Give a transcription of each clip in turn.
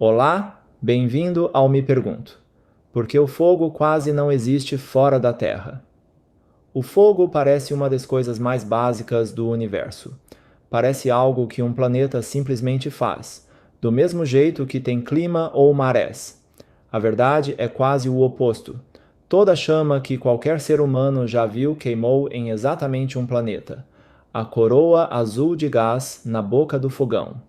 Olá, bem-vindo ao Me Pergunto. Por que o fogo quase não existe fora da Terra? O fogo parece uma das coisas mais básicas do universo. Parece algo que um planeta simplesmente faz, do mesmo jeito que tem clima ou marés. A verdade é quase o oposto. Toda chama que qualquer ser humano já viu queimou em exatamente um planeta. A coroa azul de gás na boca do fogão.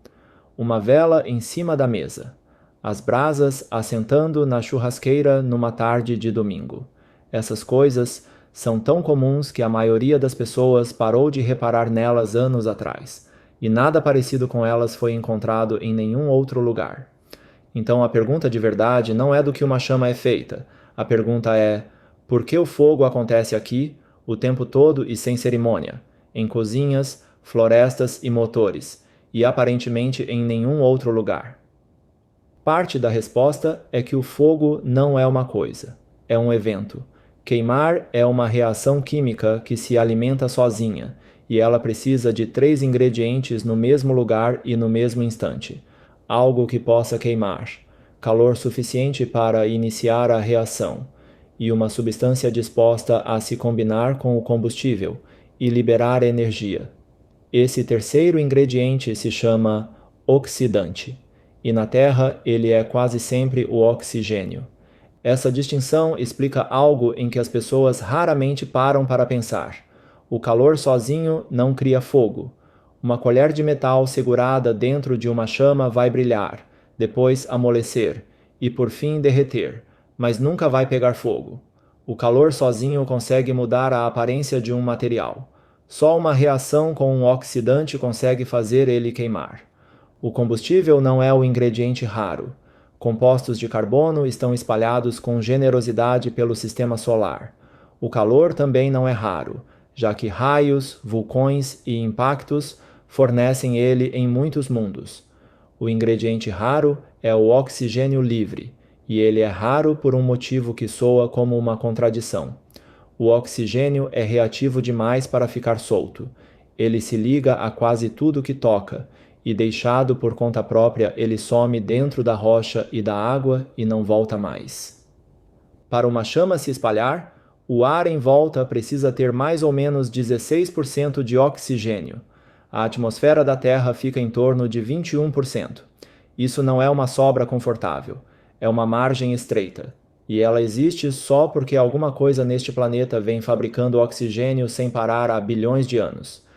Uma vela em cima da mesa. As brasas assentando na churrasqueira numa tarde de domingo. Essas coisas são tão comuns que a maioria das pessoas parou de reparar nelas anos atrás, e nada parecido com elas foi encontrado em nenhum outro lugar. Então a pergunta de verdade não é do que uma chama é feita. A pergunta é: por que o fogo acontece aqui, o tempo todo e sem cerimônia, em cozinhas, florestas e motores, e aparentemente em nenhum outro lugar? Parte da resposta é que o fogo não é uma coisa, é um evento. Queimar é uma reação química que se alimenta sozinha, e ela precisa de 3 ingredientes no mesmo lugar e no mesmo instante. Algo que possa queimar, calor suficiente para iniciar a reação, e uma substância disposta a se combinar com o combustível e liberar energia. Esse terceiro ingrediente se chama oxidante, e na Terra ele é quase sempre o oxigênio. Essa distinção explica algo em que as pessoas raramente param para pensar. O calor sozinho não cria fogo. Uma colher de metal segurada dentro de uma chama vai brilhar, depois amolecer e por fim derreter, mas nunca vai pegar fogo. O calor sozinho consegue mudar a aparência de um material. Só uma reação com um oxidante consegue fazer ele queimar. O combustível não é o ingrediente raro. Compostos de carbono estão espalhados com generosidade pelo sistema solar. O calor também não é raro, já que raios, vulcões e impactos fornecem ele em muitos mundos. O ingrediente raro é o oxigênio livre, e ele é raro por um motivo que soa como uma contradição. O oxigênio é reativo demais para ficar solto. Ele se liga a quase tudo que toca, e deixado por conta própria, ele some dentro da rocha e da água e não volta mais. Para uma chama se espalhar, o ar em volta precisa ter mais ou menos 16% de oxigênio. A atmosfera da Terra fica em torno de 21%. Isso não é uma sobra confortável, é uma margem estreita. E ela existe só porque alguma coisa neste planeta vem fabricando oxigênio sem parar há bilhões de anos.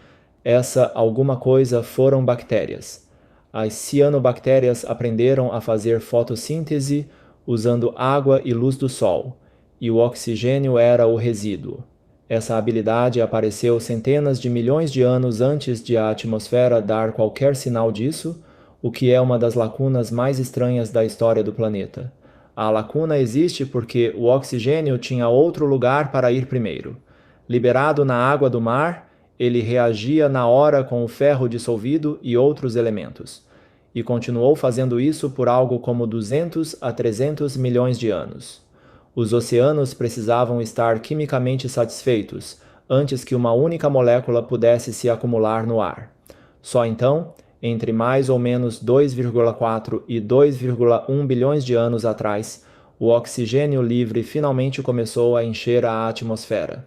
Essa alguma coisa foram bactérias. As cianobactérias aprenderam a fazer fotossíntese usando água e luz do sol, e o oxigênio era o resíduo. Essa habilidade apareceu centenas de milhões de anos antes de a atmosfera dar qualquer sinal disso, o que é uma das lacunas mais estranhas da história do planeta. A lacuna existe porque o oxigênio tinha outro lugar para ir primeiro. Liberado na água do mar, ele reagia na hora com o ferro dissolvido e outros elementos, e continuou fazendo isso por algo como 200 a 300 milhões de anos. Os oceanos precisavam estar quimicamente satisfeitos antes que uma única molécula pudesse se acumular no ar. Só então, entre mais ou menos 2,4 e 2,1 bilhões de anos atrás, o oxigênio livre finalmente começou a encher a atmosfera.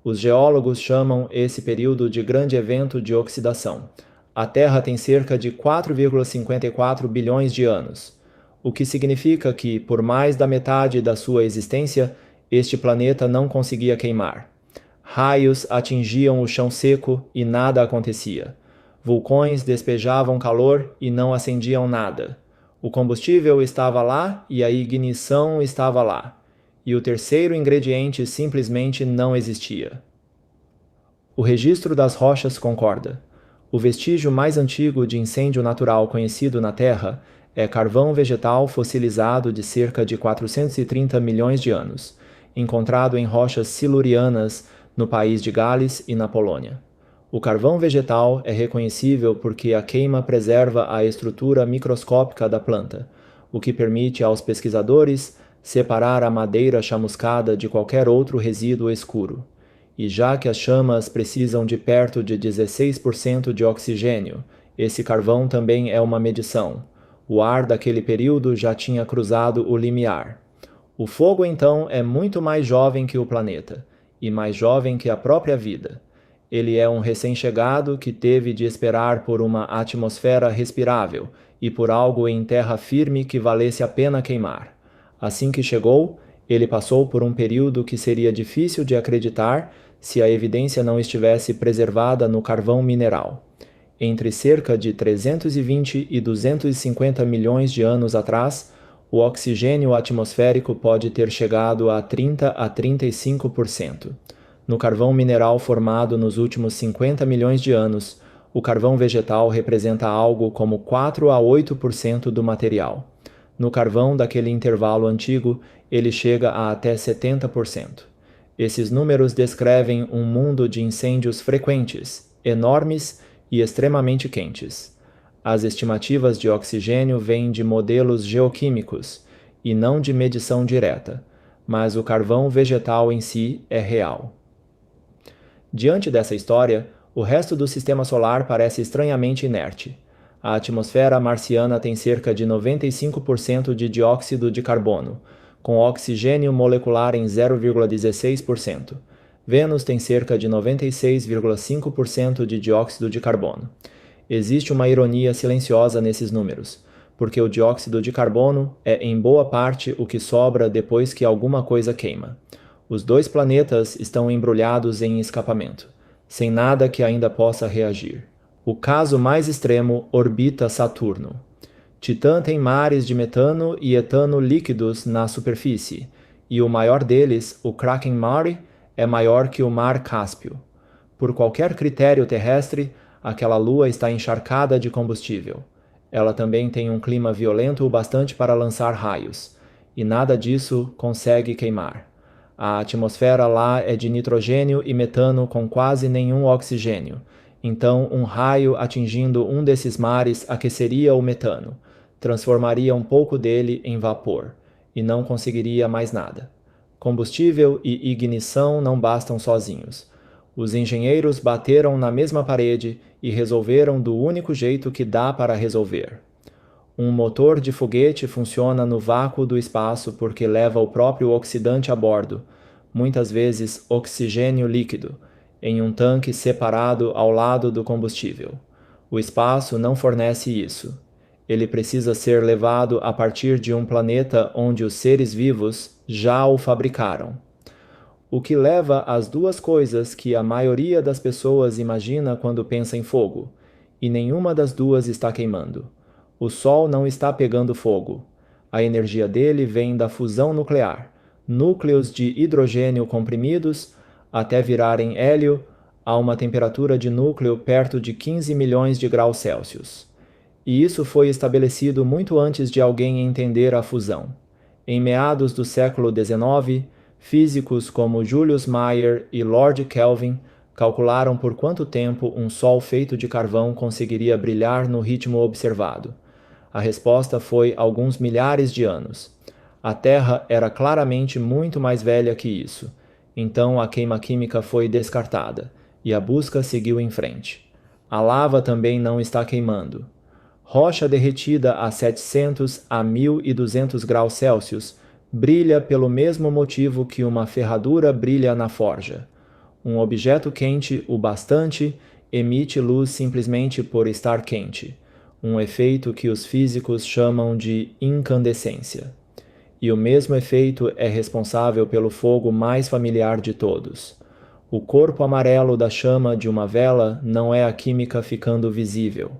Os geólogos chamam esse período de grande evento de oxidação. A Terra tem cerca de 4,54 bilhões de anos, o que significa que, por mais da metade da sua existência, este planeta não conseguia queimar. Raios atingiam o chão seco e nada acontecia. Vulcões despejavam calor e não acendiam nada. O combustível estava lá e a ignição estava lá. E o terceiro ingrediente simplesmente não existia. O registro das rochas concorda. O vestígio mais antigo de incêndio natural conhecido na Terra é carvão vegetal fossilizado de cerca de 430 milhões de anos, encontrado em rochas silurianas no país de Gales e na Polônia. O carvão vegetal é reconhecível porque a queima preserva a estrutura microscópica da planta, o que permite aos pesquisadores separar a madeira chamuscada de qualquer outro resíduo escuro. E já que as chamas precisam de perto de 16% de oxigênio, esse carvão também é uma medição. O ar daquele período já tinha cruzado o limiar. O fogo, então, é muito mais jovem que o planeta, e mais jovem que a própria vida. Ele é um recém-chegado que teve de esperar por uma atmosfera respirável e por algo em terra firme que valesse a pena queimar. Assim que chegou, ele passou por um período que seria difícil de acreditar se a evidência não estivesse preservada no carvão mineral. Entre cerca de 320 e 250 milhões de anos atrás, o oxigênio atmosférico pode ter chegado a 30 a 35%. No carvão mineral formado nos últimos 50 milhões de anos, o carvão vegetal representa algo como 4 a 8% do material. No carvão daquele intervalo antigo, ele chega a até 70%. Esses números descrevem um mundo de incêndios frequentes, enormes e extremamente quentes. As estimativas de oxigênio vêm de modelos geoquímicos e não de medição direta, mas o carvão vegetal em si é real. Diante dessa história, o resto do sistema solar parece estranhamente inerte. A atmosfera marciana tem cerca de 95% de dióxido de carbono, com oxigênio molecular em 0,16%. Vênus tem cerca de 96,5% de dióxido de carbono. Existe uma ironia silenciosa nesses números, porque o dióxido de carbono é em boa parte o que sobra depois que alguma coisa queima. Os dois planetas estão embrulhados em escapamento, sem nada que ainda possa reagir. O caso mais extremo orbita Saturno. Titã tem mares de metano e etano líquidos na superfície, e o maior deles, o Kraken Mare, é maior que o Mar Cáspio. Por qualquer critério terrestre, aquela lua está encharcada de combustível. Ela também tem um clima violento o bastante para lançar raios, e nada disso consegue queimar. A atmosfera lá é de nitrogênio e metano com quase nenhum oxigênio, então um raio atingindo um desses mares aqueceria o metano, transformaria um pouco dele em vapor, e não conseguiria mais nada. Combustível e ignição não bastam sozinhos. Os engenheiros bateram na mesma parede e resolveram do único jeito que dá para resolver. Um motor de foguete funciona no vácuo do espaço porque leva o próprio oxidante a bordo, muitas vezes oxigênio líquido, em um tanque separado ao lado do combustível. O espaço não fornece isso. Ele precisa ser levado a partir de um planeta onde os seres vivos já o fabricaram. O que leva às duas coisas que a maioria das pessoas imagina quando pensa em fogo, e nenhuma das duas está queimando. O Sol não está pegando fogo. A energia dele vem da fusão nuclear, núcleos de hidrogênio comprimidos até virarem hélio a uma temperatura de núcleo perto de 15 milhões de graus Celsius. E isso foi estabelecido muito antes de alguém entender a fusão. Em meados do século XIX, físicos como Julius Mayer e Lord Kelvin calcularam por quanto tempo um Sol feito de carvão conseguiria brilhar no ritmo observado. A resposta foi alguns milhares de anos. A Terra era claramente muito mais velha que isso. Então a queima química foi descartada, e a busca seguiu em frente. A lava também não está queimando. Rocha derretida a 700 a 1200 graus Celsius brilha pelo mesmo motivo que uma ferradura brilha na forja. Um objeto quente o bastante emite luz simplesmente por estar quente, um efeito que os físicos chamam de incandescência. E o mesmo efeito é responsável pelo fogo mais familiar de todos. O corpo amarelo da chama de uma vela não é a química ficando visível.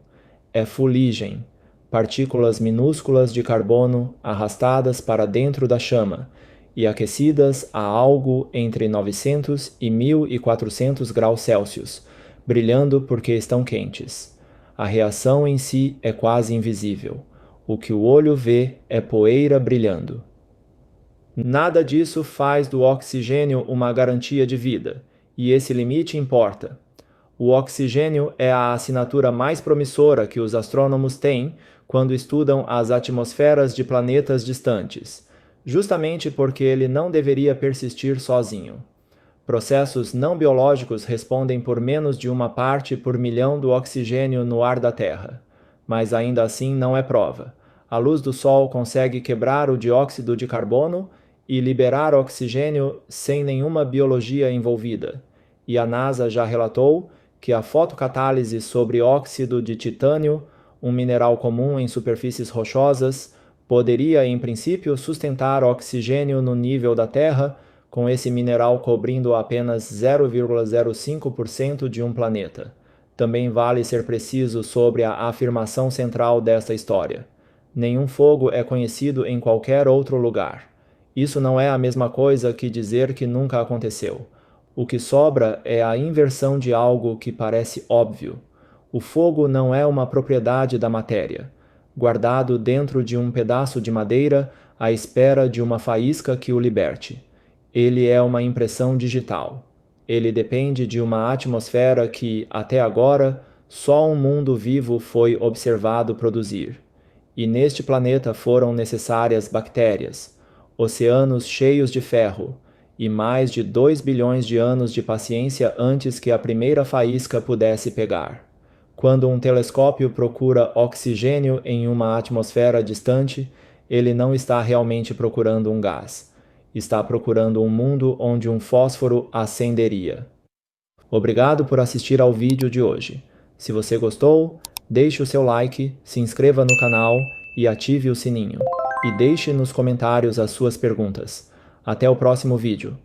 É fuligem, partículas minúsculas de carbono arrastadas para dentro da chama e aquecidas a algo entre 900 e 1400 graus Celsius, brilhando porque estão quentes. A reação em si é quase invisível. O que o olho vê é poeira brilhando. Nada disso faz do oxigênio uma garantia de vida, e esse limite importa. O oxigênio é a assinatura mais promissora que os astrônomos têm quando estudam as atmosferas de planetas distantes, justamente porque ele não deveria persistir sozinho. Processos não biológicos respondem por menos de uma parte por milhão do oxigênio no ar da Terra, mas ainda assim não é prova. A luz do Sol consegue quebrar o dióxido de carbono e liberar oxigênio sem nenhuma biologia envolvida. E a NASA já relatou que a fotocatálise sobre óxido de titânio, um mineral comum em superfícies rochosas, poderia, em princípio, sustentar oxigênio no nível da Terra, com esse mineral cobrindo apenas 0,05% de um planeta. Também vale ser preciso sobre a afirmação central desta história. Nenhum fogo é conhecido em qualquer outro lugar. Isso não é a mesma coisa que dizer que nunca aconteceu. O que sobra é a inversão de algo que parece óbvio. O fogo não é uma propriedade da matéria, guardado dentro de um pedaço de madeira à espera de uma faísca que o liberte. Ele é uma impressão digital. Ele depende de uma atmosfera que, até agora, só um mundo vivo foi observado produzir. E neste planeta foram necessárias bactérias, oceanos cheios de ferro, e mais de 2 bilhões de anos de paciência antes que a primeira faísca pudesse pegar. Quando um telescópio procura oxigênio em uma atmosfera distante, ele não está realmente procurando um gás. Está procurando um mundo onde um fósforo acenderia. Obrigado por assistir ao vídeo de hoje. Se você gostou, deixe o seu like, se inscreva no canal e ative o sininho. E deixe nos comentários as suas perguntas. Até o próximo vídeo.